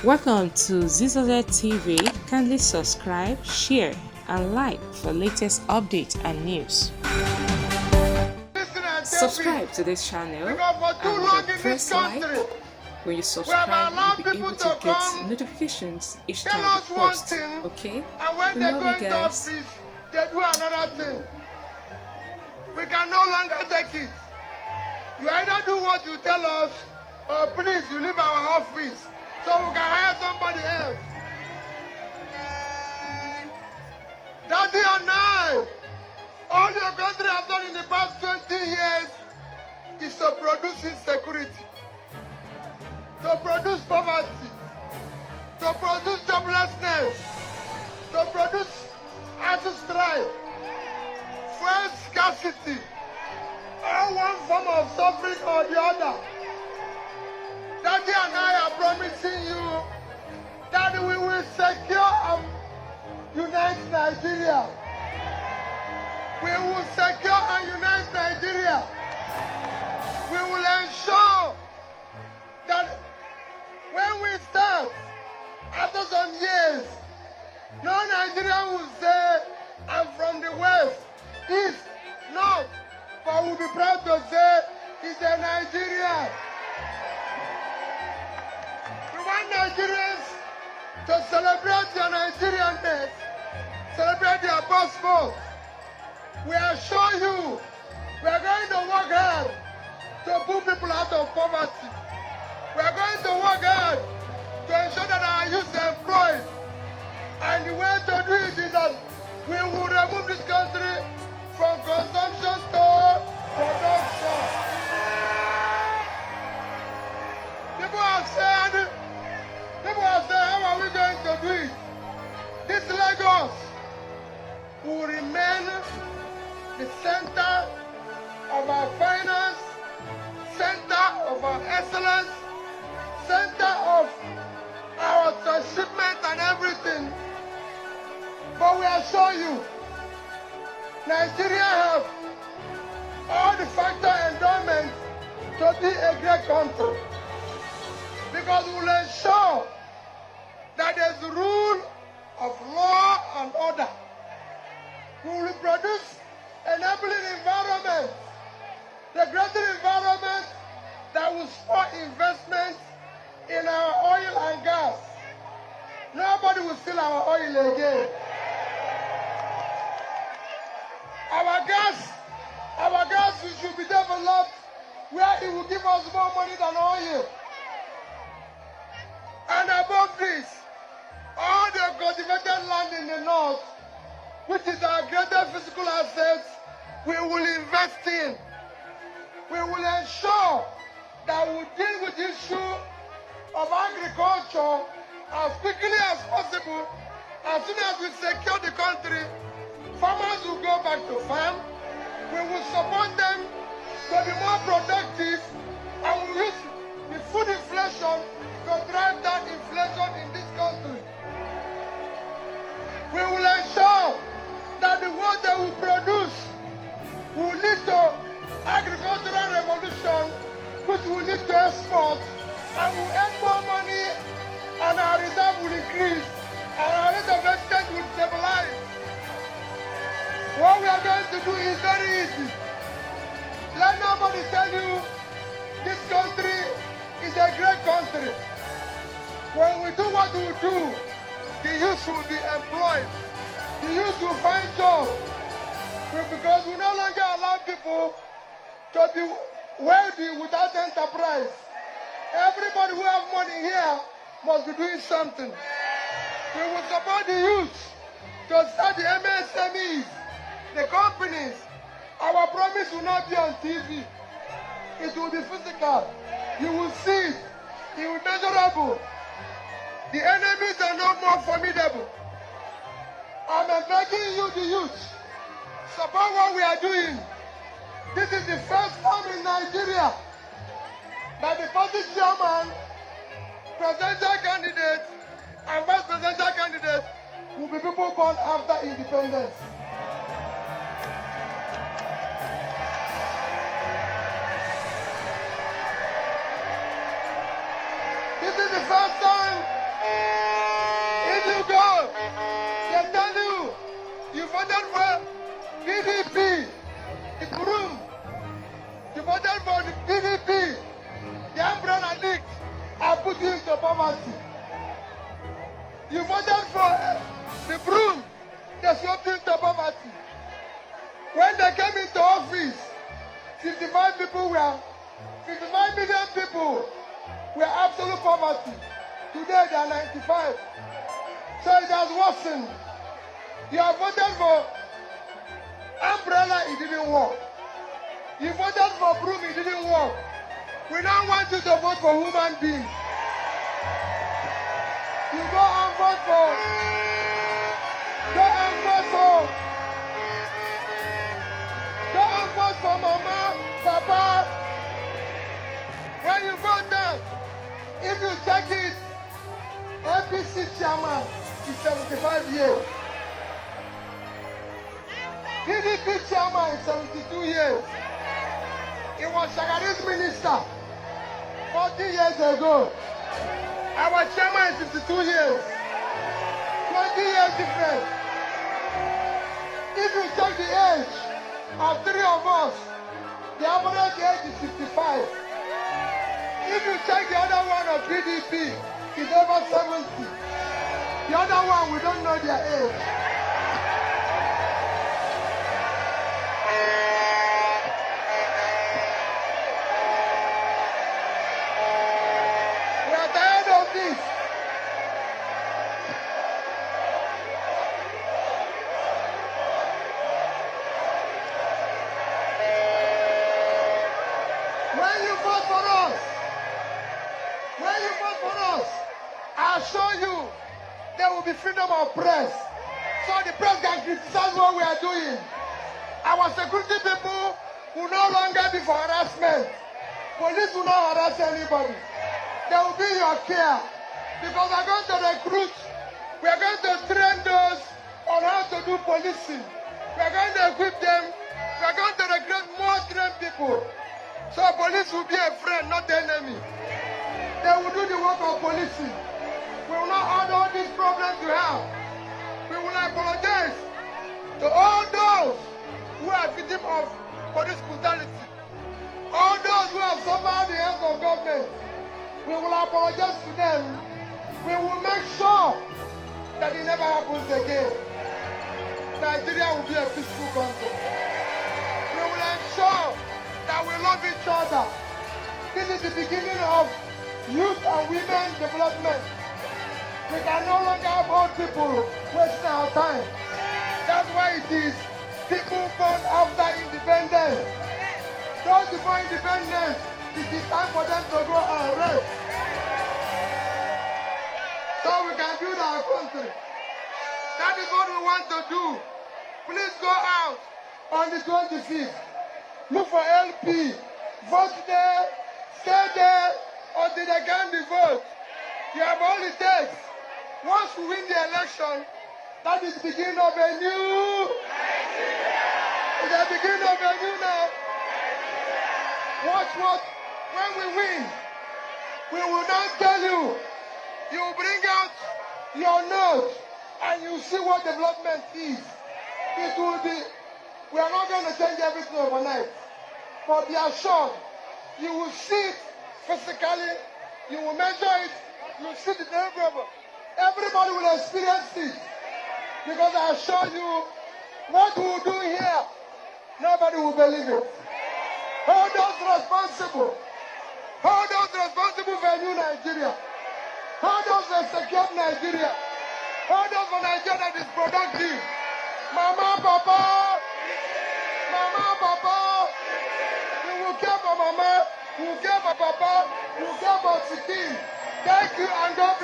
Welcome to ZZZ TV. Kindly subscribe, share, and like for latest updates and news. Subscribe to this channel and press like. When you subscribe, you'll be able to get notifications each time we post. Okay? And when We they love go you into guys. office, they do another thing. We can no longer take it. You either do what you tell us, or please, you leave our office so we can hire somebody else. Daddy and I, all your country has done in the past 20 years is to produce insecurity, to produce poverty, to produce joblessness, to produce artist strife, fuel scarcity, or one form of suffering or the other. Daddy and I are promising you that we will secure and unite Nigeria. We will secure and unite Nigeria. We will ensure that when we start, after some years, no Nigerian will say, I'm from the west, east, north, but we'll be proud to say, it's a Nigeria. We want Nigerians to celebrate their Nigerianness, celebrate their passport. We assure you, we are going to work hard to put people out of poverty. We are going to work hard to ensure that our youth are employed. And the way to do it is that we will remove this country from consumption to production. People have said, how are we going to do it? This Lagos will remain the center of our finance, center of our excellence, center of our transshipment and everything. But we assure you, Nigeria have all the factor endowments to be a great country. Because we will ensure that there's a rule of law and order. We will produce enabling environment, the greater environment that will support investment in our oil and gas. Nobody will steal our oil again. Our gas should be developed where it will give us more money than oil. And above this, all the cultivated land in the north, which is our greatest physical assets, we will invest in. We will ensure that we deal with the issue of agriculture as quickly as possible. As soon as we secure the country, farmers will go back to farm. We will support them to be more productive, and we will use the food inflation to drive down inflation in this country. We will ensure that the water we produce will lead to agricultural revolution, which will lead to export, and will earn more money, and our reserve will increase, and our rate of exchange will stabilize. What we are going to do is very easy. Let nobody tell you this country is a great country. When we do what we do, the youth will be employed. The youth will find jobs. Because we no longer allow people to be wealthy without enterprise. Everybody who has money here must be doing something. We will support the youth to start the MSMEs, the companies. Our promise will not be on TV. It will be physical. You will see it. It will be measurable. The enemies are no more formidable. I'm begging you, the youth, support what we are doing. This is the first time in Nigeria that the party chairman, presidential candidate, and vice presidential candidate will be people born after independence. This is the first time voted for PDP. It's room. You voted for the PDP. The umbrella league are put you into poverty. You voted for the broom. They swept you into poverty. When they came into office, 55 million people were absolute poverty. Today they are 95. So it has worsened. You have voted for umbrella, it didn't work. You voted for broom, it didn't work. We now want you to vote for human beings. You go and vote for Mama, Papa. When you vote there, if you check it, APC chairman is 75 years. PDP chairman is 72 years. He was Shagari's minister 40 years ago. Our chairman is 52 years. 20 years difference. If you check the age of three of us, the average age is 55. If you check the other one of PDP, it's over 70. The other one, we don't know their age. We are tired of this. When you vote for us, I assure you, there will be freedom of press. So the press can criticize what we are doing. Our security people will no longer be for harassment. Police will not harass anybody. They will be your care. Because we are going to recruit, we are going to train those on how to do policing. We are going to equip them. We are going to recruit more trained people. So police will be a friend, not the enemy. They will do the work of policing. We will not add all these problems you have. We will apologize to all those who are victims of police brutality. All those who have suffered the hands of government. We will apologize to them. We will make sure that it never happens again. Nigeria will be a peaceful country. We will ensure that we love each other. This is the beginning of youth and women development. We can no longer have old people wasting our time. That's why it is people born after independence. Those before independence, it is time for them to go and rest. So we can build our country. That is what we want to do. Please go out on the 25th. Look for LP. Vote there. Stay there until they can be voted. You have all it takes. Once we win the election, that is the beginning of a new Nigeria. It's the beginning of a new now. Watch what? When we win, we will not tell you. You will bring out your note and you see what development is. It will be, we are not going to change everything overnight. But be assured, you will see it physically, you will measure it, you will see the deliverable. Everybody will experience it. Because I assure you, what we will do here, nobody will believe it. Hold those responsible. Hold those responsible for a new Nigeria. Hold those for a secure Nigeria. Hold those for Nigeria that is productive. Mama, Papa. Mama, Papa. We will care for Mama. We will care for Papa. We will care for Sikin. Thank you and God bless.